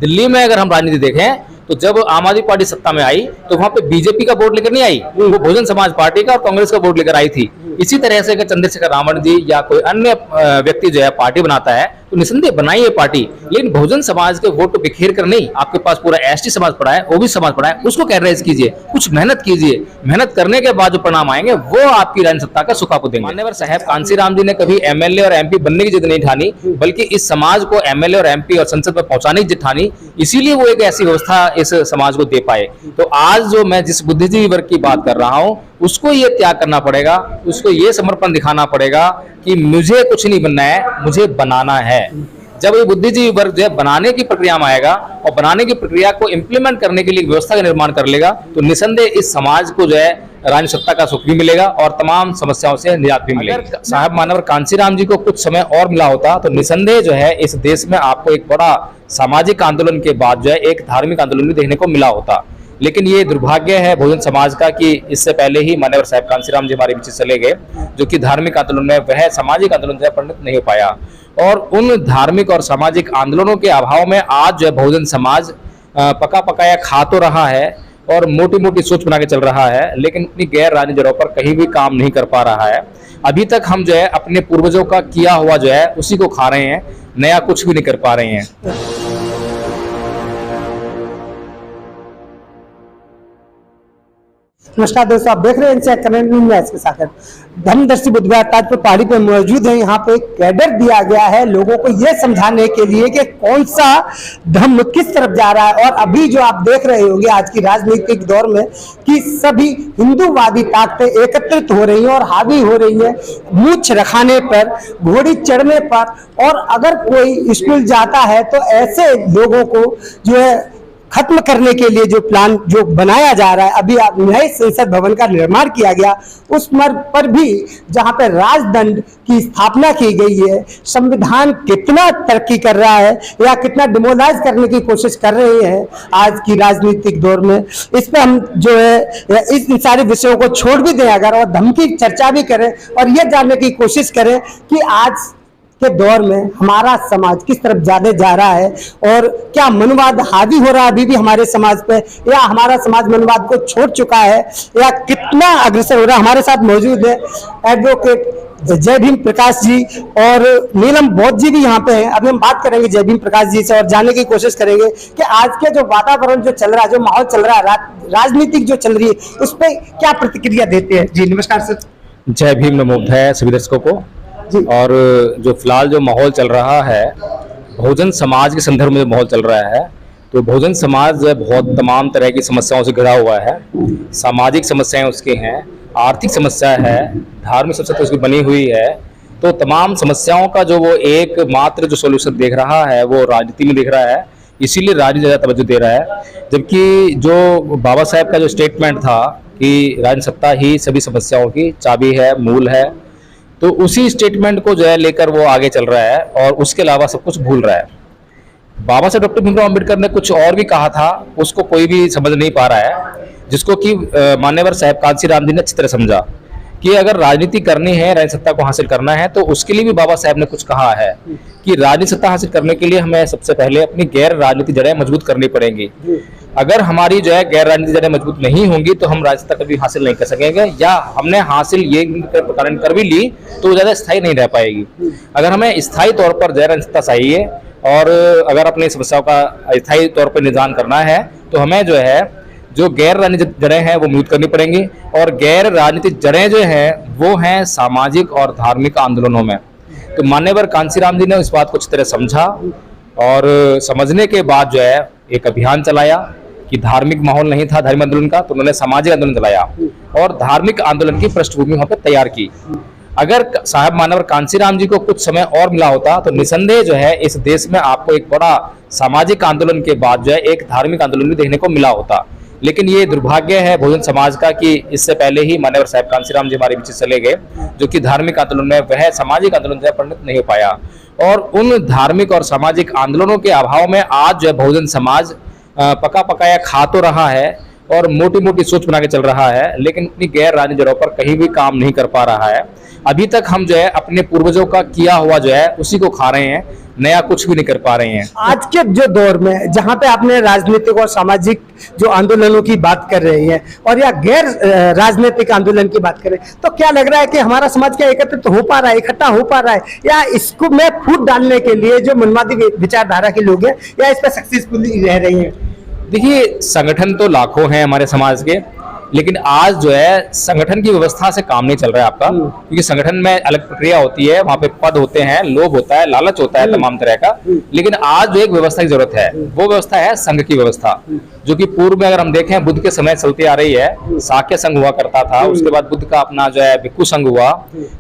दिल्ली में अगर हम राजनीति देखें तो जब आम आदमी पार्टी सत्ता में आई तो वहां पे बीजेपी का वोट लेकर नहीं आई, वो बहुजन समाज पार्टी का और कांग्रेस का वोट लेकर आई थी। इसी तरह से अगर चंद्रशेखर रावण जी या कोई अन्य व्यक्ति जो है पार्टी बनाता है तो निसंदेह बनाइए पार्टी, लेकिन बहुजन समाज के वोट बिखेर कर नहीं। आपके पास पूरा एसटी समाज पड़ा है, ओबीसी समाज पड़ा है, उसको कैडराइज कीजिए, कुछ मेहनत कीजिए। मेहनत करने के बाद जो परिणाम आएंगे वो आपकी राजनीतिक सत्ता का सुख आपको देंगे। मान्यवर साहब कांसीराम जी ने कभी एमएलए और एमपी बनने की जिद नहीं ठानी, बल्कि इस समाज को एमएलए और एमपी और संसद में पहुंचाने की जिद ठानी, इसीलिए वो एक ऐसी व्यवस्था इस समाज को दे पाए। तो आज जो मैं जिस बुद्धिजीवी वर्ग की बात कर रहा हूं उसको ये त्याग करना पड़ेगा, उसको ये समर्पण दिखाना पड़ेगा कि मुझे कुछ नहीं बनना है, मुझे बनाना है। जब ये बुद्धिजीवी वर्ग जो है बनाने की प्रक्रिया में आएगा और बनाने की प्रक्रिया को इंप्लीमेंट करने के लिए व्यवस्था का निर्माण कर लेगा तो निसंदेह इस समाज को जो है राजनीतिक सत्ता का सुख भी मिलेगा और तमाम समस्याओं से निजात भी मिलेगा। अगर साहब मानवर कांसीराम जी को कुछ समय और मिला होता तो निसंदेह जो है इस देश में आपको एक बड़ा सामाजिक आंदोलन के बाद जो है एक धार्मिक आंदोलन भी देखने को मिला होता। लेकिन ये दुर्भाग्य है बहुजन समाज का कि इससे पहले ही मान्यवर साहब कांसीराम जी हमारे बीच चले गए, जो कि धार्मिक आंदोलन में वह सामाजिक आंदोलन जो है परिणत नहीं हो पाया। और उन धार्मिक और सामाजिक आंदोलनों के अभाव में आज जो है बहुजन समाज पका पकाया खा तो रहा है और मोटी मोटी सोच बना के चल रहा है, लेकिन अपनी गैर राजनीतिक जड़ों पर कहीं भी काम नहीं कर पा रहा है। अभी तक हम जो है अपने पूर्वजों का किया हुआ जो है उसी को खा रहे हैं, नया कुछ भी नहीं कर पा रहे हैं। नमस्कार दोस्तों, आप देख रहे हैं इनसे करंट न्यूज़ में इसके साथ धर्मदर्शी बुद्धविहार ताजपुर पहाड़ी पे मौजूद है। यहाँ पे एक कैडर दिया गया है लोगों को ये समझाने के लिए कि कौन सा धर्म किस तरफ जा रहा है। और अभी जो आप देख रहे होंगे आज की राजनीतिक दौर में कि सभी हिंदूवादी ताकतें एकत्रित हो रही हैं और हावी हो रही है मूछ रखाने पर, घोड़ी चढ़ने पर। और अगर कोई स्कूल जाता है तो ऐसे लोगों को जो है खत्म करने के लिए जो प्लान जो बनाया जा रहा है, अभी नए संसद भवन का निर्माण किया गया उस मर्ग पर भी जहां पर राजदंड की स्थापना की गई है, संविधान कितना तरक्की कर रहा है या कितना डिमोलाइज करने की कोशिश कर रहे हैं आज की राजनीतिक दौर में, इस पर हम जो है इस सारे विषयों को छोड़ भी दें अगर और धर्म की चर्चा भी करें और यह जानने की कोशिश करें कि आज के दौर में हमारा समाज किस तरफ ज्यादा जा रहा है और क्या मनवाद हावी हो रहा है अभी भी हमारे समाज पे, या हमारा समाज मनवाद को छोड़ चुका है या कितना अग्रसर हो रहा है। हमारे साथ मौजूद है एडवोकेट जय भीम प्रकाश जी और नीलम बौद्ध जी भी यहाँ पे हैं। अभी हम बात करेंगे जय भीम प्रकाश जी से और जानने की कोशिश करेंगे कि आज के जो वातावरण जो चल रहा है, जो माहौल चल रहा है, राजनीतिक जो चल रही है, उस पर क्या प्रतिक्रिया देते हैं। जी नमस्कार सर। जय भीम, नमो बुद्धाय सभी दर्शकों को। और जो फिलहाल जो माहौल चल रहा है बहुजन समाज के संदर्भ में जो माहौल चल रहा है, तो बहुजन समाज जो है बहुत तमाम तरह की समस्याओं से घिरा हुआ है। सामाजिक समस्याएं उसकी हैं, आर्थिक समस्या है, धार्मिक समस्या तो उसकी बनी हुई है। तो तमाम समस्याओं का जो वो एकमात्र जो सोल्यूशन देख रहा है वो राजनीति में देख रहा है, इसीलिए राजनीति ज़्यादा तवज्जो दे रहा है। जबकि जो बाबा साहेब का जो स्टेटमेंट था कि राजनीतिक सत्ता ही सभी समस्याओं की चाबी है, मूल है, तो उसी स्टेटमेंट को जो है लेकर वो आगे चल रहा है और उसके अलावा सब कुछ भूल रहा है। बाबा साहब डॉक्टर भीमराव अम्बेडकर ने कुछ और भी कहा था, उसको कोई भी समझ नहीं पा रहा है, जिसको कि मान्यवर साहब कांसीराम जी ने अच्छी तरह समझा कि अगर राजनीति करनी है, राजनीतिक सत्ता को हासिल करना है, तो उसके लिए भी बाबा साहब ने कुछ कहा है कि राजनीतिक सत्ता हासिल करने के लिए हमें सबसे पहले अपनी गैर राजनीतिक जड़ें मजबूत करनी पड़ेंगी। अगर हमारी जो है गैर राजनीतिक जड़ें मजबूत नहीं होंगी तो हम राजनीतिक सत्ता कभी हासिल नहीं कर सकेंगे, या हमने हासिल ये कारण कर भी ली तो वो ज़्यादा स्थायी नहीं रह पाएगी। अगर हमें स्थायी तौर पर गैर राजनीतिक सत्ता चाहिए और अगर अपनी समस्याओं का स्थायी तौर पर निदान करना है तो हमें जो है जो गैर राजनीतिक जड़ें हैं वो मजबूत करनी पड़ेंगी। और गैर राजनीतिक जड़ें जो हैं वो हैं सामाजिक और धार्मिक आंदोलनों में। तो मान्यवर कांसीराम जी ने इस बात को अच्छी तरह समझा और समझने के बाद जो है एक अभियान चलाया कि धार्मिक माहौल नहीं था धार्मिक आंदोलन का, तो उन्होंने सामाजिक आंदोलन चलाया और धार्मिक आंदोलन की पृष्ठभूमि वहां पर तैयार की। अगर साहब मानवर कांसीराम जी को कुछ समय और मिला होता तो निसंदेह जो है इस देश में आपको एक बड़ा सामाजिक आंदोलन के बाद जो है एक धार्मिक आंदोलन भी देखने को मिला होता। लेकिन ये दुर्भाग्य है बहुजन समाज का कि इससे पहले ही मान्यवर साहब कांसीराम जी हमारे बीच चले गए, जो कि धार्मिक आंदोलन में वह सामाजिक आंदोलन जो है परिणत नहीं हो पाया। और उन धार्मिक और सामाजिक आंदोलनों के अभाव में आज जो है बहुजन समाज पका पकाया खा तो रहा है और मोटी मोटी सोच बना के चल रहा है, लेकिन अपनी गैर राजनीतिक जड़ों पर कहीं भी काम नहीं कर पा रहा है। अभी तक हम जो है अपने पूर्वजों का किया हुआ जो है उसी को खा रहे हैं, नया कुछ भी नहीं कर पा रहे हैं। आज के जो दौर में जहां पे आपने राजनीतिक और सामाजिक जो आंदोलनों की बात कर रहे हैं और या गैर राजनीतिक आंदोलन की बात करें, तो क्या लग रहा है कि हमारा समाज क्या एकत्रित हो पा रहा है, इकट्ठा हो पा रहा है, या इसको में फूट डालने के लिए जो मनवादी विचारधारा के लोग हैं या इस पर सक्सेसफुली रह रहे हैं? देखिए, संगठन तो लाखों हैं हमारे समाज के, लेकिन आज जो है संगठन की व्यवस्था से काम नहीं चल रहा है आपका, क्योंकि संगठन में अलग प्रक्रिया होती है, वहां पे पद होते हैं, लोभ होता है, लालच होता है तमाम तरह का। लेकिन आज जो एक व्यवस्था की जरूरत है वो व्यवस्था है संघ की व्यवस्था, जो कि पूर्व में अगर हम देखें बुद्ध के समय चलती आ रही है। शाक्य संघ हुआ करता था, उसके बाद बुद्ध का अपना जो है भिक्खु संघ हुआ,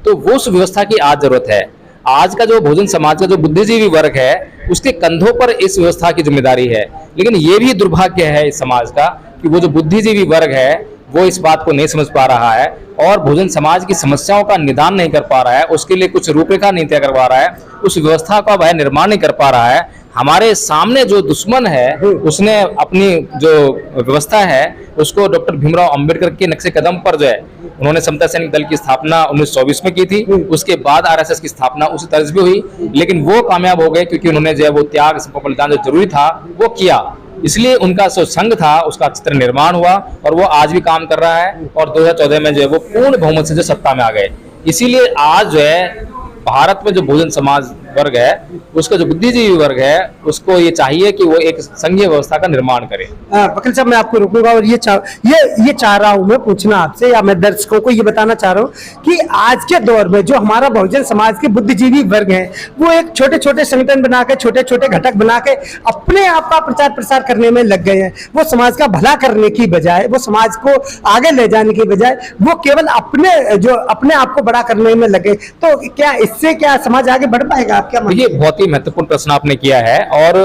तो वो उस व्यवस्था की आज जरूरत है। आज का जो बहुजन समाज का जो बुद्धिजीवी वर्ग है उसके कंधों पर इस व्यवस्था की जिम्मेदारी है। लेकिन ये भी दुर्भाग्य है इस समाज का कि वो जो बुद्धिजीवी वर्ग है वो इस बात को नहीं समझ पा रहा है और बहुजन समाज की समस्याओं का निदान नहीं कर पा रहा है, उसके लिए कुछ रूपरेखा नहीं तय करवा रहा है, उस व्यवस्था का वह निर्माण नहीं कर पा रहा है। हमारे सामने जो दुश्मन है उसने अपनी जो व्यवस्था है उसको डॉक्टर भीमराव अंबेडकर के नक्शे कदम पर जो है, उन्होंने समता सैनिक दल की स्थापना 1924 में की थी, उसके बाद आरएसएस की स्थापना उसी तर्ज पे हुई, लेकिन वो कामयाब हो गए क्योंकि उन्होंने जो है वो त्याग बलिदान जो जरूरी था वो किया। इसलिए उनका जो संघ था उसका अच्छी तरह निर्माण हुआ और वो आज भी काम कर रहा है और 2014 में जो है वो पूर्ण बहुमत से जो सत्ता में आ गए। इसीलिए आज जो है भारत में जो बहुजन समाज वर्ग है उसका जो बुद्धिजीवी वर्ग है उसको ये चाहिए कि वो एक संघीय व्यवस्था का निर्माण करे। वकील साहब, मैं आपको रोकूंगा और ये चाह रहा हूं मैं पूछना आपसे, या मैं दर्शकों को ये बताना चाह रहा हूं कि आज के दौर में जो हमारा बहुजन समाज के बुद्धिजीवी वर्ग है वो एक छोटे छोटे संगठन बना के, छोटे छोटे घटक बना के अपने आप का प्रचार प्रसार करने में लग गए हैं। वो समाज का भला करने की बजाय, वो समाज को आगे ले जाने की बजाय वो केवल अपने आप को बड़ा करने में लगे। तो क्या इससे क्या समाज आगे बढ़ पाएगा? ये बहुत ही महत्वपूर्ण प्रश्न आपने किया है और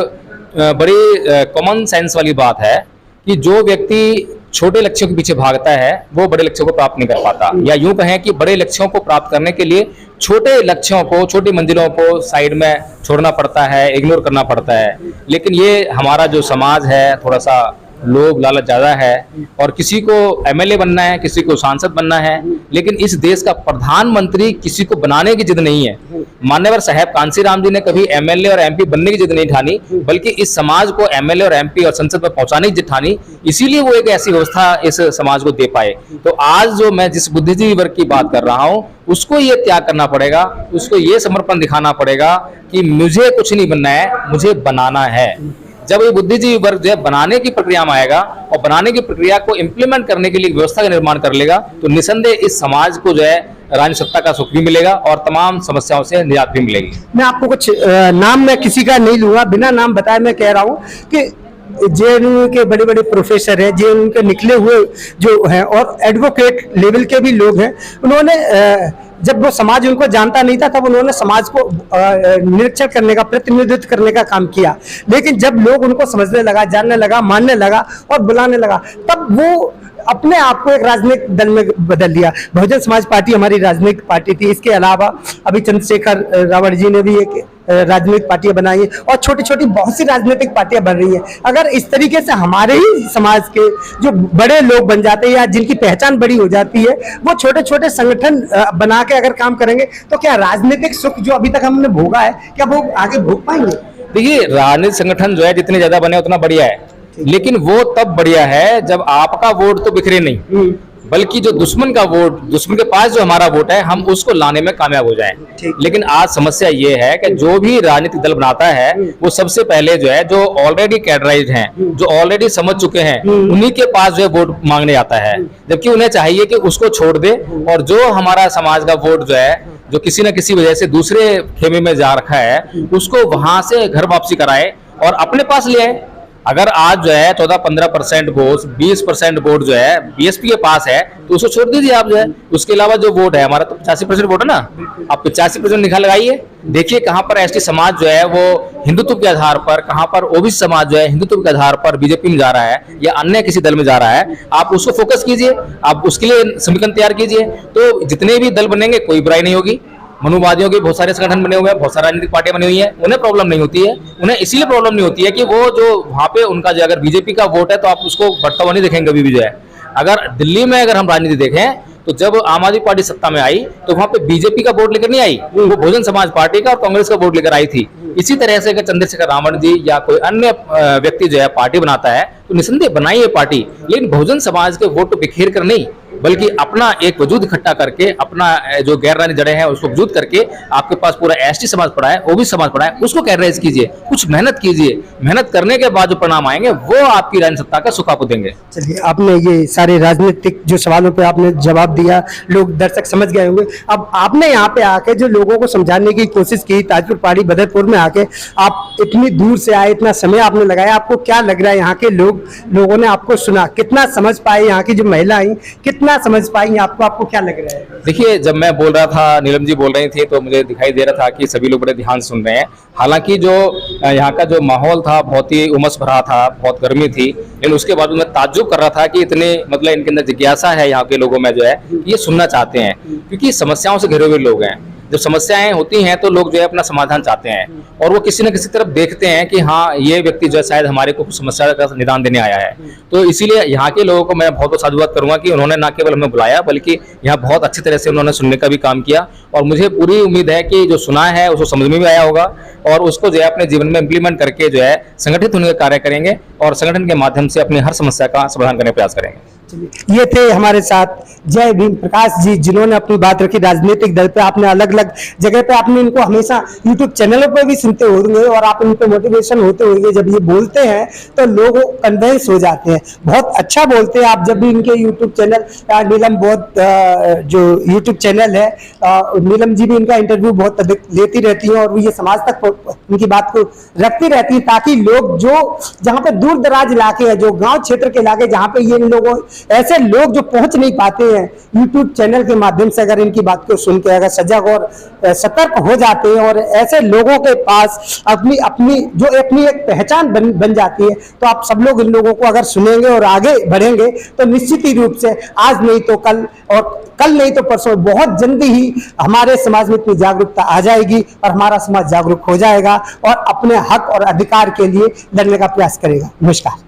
बड़ी कॉमन सेंस वाली बात है कि जो व्यक्ति छोटे लक्ष्यों के पीछे भागता है वो बड़े लक्ष्यों को प्राप्त नहीं कर पाता, या यूं कहें कि बड़े लक्ष्यों को प्राप्त करने के लिए छोटे लक्ष्यों को, छोटी मंजिलों को साइड में छोड़ना पड़ता है, इग्नोर करना पड़ता है। लेकिन ये हमारा जो समाज है थोड़ा सा लोभ लालच ज्यादा है और किसी को एमएलए बनना है, किसी को सांसद बनना है, लेकिन इस देश का प्रधानमंत्री किसी को बनाने की जिद नहीं है। मान्यवर साहब कांसीराम जी ने कभी एमएलए और एमपी बनने की जिद नहीं ठानी, बल्कि इस समाज को एमएलए और एमपी और संसद में पहुंचाने की जिद ठानी, इसीलिए वो एक ऐसी व्यवस्था इस समाज को दे पाए। तो आज जो मैं जिस बुद्धिजीवी वर्ग की बात कर रहा हूँ उसको ये त्याग करना पड़ेगा, उसको ये समर्पण दिखाना पड़ेगा कि मुझे कुछ नहीं बनना है, मुझे बनाना है। जब ये बुद्धिजीवी वर्ग जो है बनाने की प्रक्रिया में आएगा और बनाने की प्रक्रिया को इम्प्लीमेंट करने के लिए व्यवस्था का निर्माण कर लेगा तो निसंदेह इस समाज को जो है राजनीतिक सत्ता का सुख भी मिलेगा और तमाम समस्याओं से निजात भी मिलेगी। मैं आपको कुछ नाम मैं किसी का नहीं लूंगा, बिना नाम बताए मैं कह रहा हूँ कि जेएनयू के बड़े बड़े प्रोफेसर हैं, जेएनयू के निकले हुए जो हैं और एडवोकेट लेवल के भी लोग हैं, उन्होंने जब वो समाज उनको जानता नहीं था तब उन्होंने समाज को निरीक्षण करने का, प्रतिनिधित्व करने का काम किया। लेकिन जब लोग उनको समझने लगा, जानने लगा, मानने लगा और बुलाने लगा, तब वो अपने आप को एक राजनीतिक दल में बदल लिया। बहुजन समाज पार्टी हमारी राजनीतिक पार्टी थी, इसके अलावा अभी चंद्रशेखर रावण जी ने भी एक राजनीतिक पार्टियां बनाई है और छोटी छोटी बहुत सी राजनीतिक पार्टियां बन रही हैं। अगर इस तरीके से हमारे ही समाज के जो बड़े लोग बन जाते हैं या जिनकी पहचान बड़ी हो जाती है वो छोटे छोटे संगठन बना के अगर काम करेंगे तो क्या राजनीतिक सुख जो अभी तक हमने भोगा है क्या वो आगे भोग पाएंगे? देखिए, राजनीतिक संगठन जो है जितने ज्यादा बने उतना बढ़िया है, लेकिन वो तब बढ़िया है जब आपका वोट तो बिखरे नहीं, बल्कि जो दुश्मन का वोट, दुश्मन के पास जो हमारा वोट है हम उसको लाने में कामयाब हो जाएं। लेकिन आज समस्या ये है कि जो भी राजनीतिक दल बनाता है वो सबसे पहले जो है जो ऑलरेडी कैडराइज्ड हैं, जो ऑलरेडी समझ चुके हैं, उन्हीं के पास जो है वोट मांगने आता है, जबकि उन्हें चाहिए कि उसको छोड़ दे और जो हमारा समाज का वोट जो है जो किसी न किसी वजह से दूसरे खेमे में जा रखा है उसको वहां से घर वापसी कराए और अपने पास ले आए। अगर आज जो है 14-15% वोट, 20% वोट जो है बीएसपी के पास है तो उसको छोड़ दीजिए आप जो है। उसके अलावा जो वोट है हमारा तो 85% वोट है ना, आप 85% निकाल लगाइए, देखिए कहाँ पर एसटी समाज जो है वो हिंदुत्व के आधार पर, कहाँ पर ओबीसी समाज जो है हिंदुत्व के आधार पर बीजेपी में जा रहा है या अन्य किसी दल में जा रहा है, आप उसको फोकस कीजिए, आप उसके लिए समीकरण तैयार कीजिए। तो जितने भी दल बनेंगे कोई बुराई नहीं होगी, मनुवादियों के बहुत सारे संगठन बने हुए हैं, बहुत सारी राजनीतिक पार्टियां बनी हुई हैं, उन्हें प्रॉब्लम नहीं होती है। उन्हें इसीलिए प्रॉब्लम नहीं होती है कि वो जो वहाँ पे उनका जो अगर बीजेपी का वोट है तो आप उसको बढ़ता हुआ नहीं देखेंगे कभी भी जो है। अगर दिल्ली में अगर हम राजनीति देखें तो जब आम आदमी पार्टी सत्ता में आई तो वहां पे बीजेपी का वोट लेकर नहीं आई, वो बहुजन समाज पार्टी का और कांग्रेस का वोट लेकर आई थी। इसी तरह से अगर चंद्रशेखर रावण जी या कोई अन्य व्यक्ति जो है पार्टी बनाता है तो निसंदेह बनाई है पार्टी, लेकिन बहुजन समाज के वोट तो बिखेर कर नहीं, बल्कि अपना एक वजूद इकट्ठा करके, अपना जो गैर राजनीतिक जड़ें हैं उसको वजूद करके, आपके पास पूरा एसटी समाज पड़ा है, ओबीसी समाज पड़ा है, उसको कैरेज कीजिए, कुछ मेहनत कीजिए। मेहनत करने के बाद जो परिणाम आएंगे वो आपकी राजनीतिक सत्ता का सुख आपको देंगे। चलिए, आपने ये सारे राजनीतिक जो सवालों पे आपने जवाब दिया, लोग दर्शक समझ गए होंगे। अब आपने यहाँ पे आके जो लोगों को समझाने की कोशिश की, ताजपुर पहाड़ी बदरपुर में आके आप इतनी दूर से आए, इतना समय आपने लगाया, आपको क्या लग रहा है यहाँ के लोगों ने आपको सुना, कितना समझ पाए, यहाँ की जो महिला आई कितना समझ पाई आपको क्या लग रहा है? देखिए, जब मैं बोल रहा था, नीलम जी बोल रही थी, तो मुझे दिखाई दे रहा था कि सभी लोग बड़े ध्यान से सुन रहे हैं। हालांकि जो यहाँ का जो माहौल था बहुत ही उमस भरा था, बहुत गर्मी थी, लेकिन उसके बाद मैं ताज्जुब कर रहा था कि इतने मतलब इनके अंदर जिज्ञासा है यहाँ के लोगों में जो है, ये सुनना चाहते हैं, क्योंकि समस्याओं से घिरे हुए लोग हैं। जब समस्याएं होती हैं तो लोग जो है अपना समाधान चाहते हैं और वो किसी न किसी तरफ देखते हैं कि हाँ, ये व्यक्ति जो है शायद हमारे को कुछ समस्या का निदान देने आया है। तो इसीलिए यहाँ के लोगों को मैं बहुत बहुत साधुवाद करूंगा कि उन्होंने न केवल हमें बुलाया बल्कि यहाँ बहुत अच्छी तरह से उन्होंने सुनने का भी काम किया, और मुझे पूरी उम्मीद है कि जो सुना है उसको समझ में भी आया होगा और उसको जो है अपने जीवन में इम्प्लीमेंट करके जो है संगठित होने का कार्य करेंगे और संगठन के माध्यम से अपनी हर समस्या का समाधान करने का प्रयास करेंगे। ये थे हमारे साथ जय भीम प्रकाश जी, जिन्होंने अपनी बात रखी राजनीतिक दल पे। आपने अलग अलग जगह पे आपने इनको हमेशा यूट्यूब चैनलों पे भी सुनते होंगे और आप इन पे मोटिवेशन होते होंगे। जब ये बोलते हैं तो लोग कन्वेंस हो जाते हैं, बहुत अच्छा बोलते हैं आप। जब भी इनके यूट्यूब चैनल, नीलम बहुत जो यूट्यूब चैनल है, नीलम जी भी इनका इंटरव्यू बहुत अधिक लेती रहती है और ये समाज तक उनकी बात को रखती रहती है, ताकि लोग जो जहाँ पे दूर दराज इलाके हैं, जो गाँव क्षेत्र के इलाके जहाँ पे ये इन लोगों ऐसे लोग जो पहुंच नहीं पाते हैं, यूट्यूब चैनल के माध्यम से अगर इनकी बात को सुन के अगर सजग और सतर्क हो जाते हैं और ऐसे लोगों के पास अपनी एक पहचान बन जाती है, तो आप सब लोग इन लोगों को अगर सुनेंगे और आगे बढ़ेंगे तो निश्चित ही रूप से आज नहीं तो कल और कल नहीं तो परसों बहुत जल्दी ही हमारे समाज में इतनी जागरूकता आ जाएगी और हमारा समाज जागरूक हो जाएगा और अपने हक और अधिकार के लिए लड़ने का प्रयास करेगा। नमस्कार।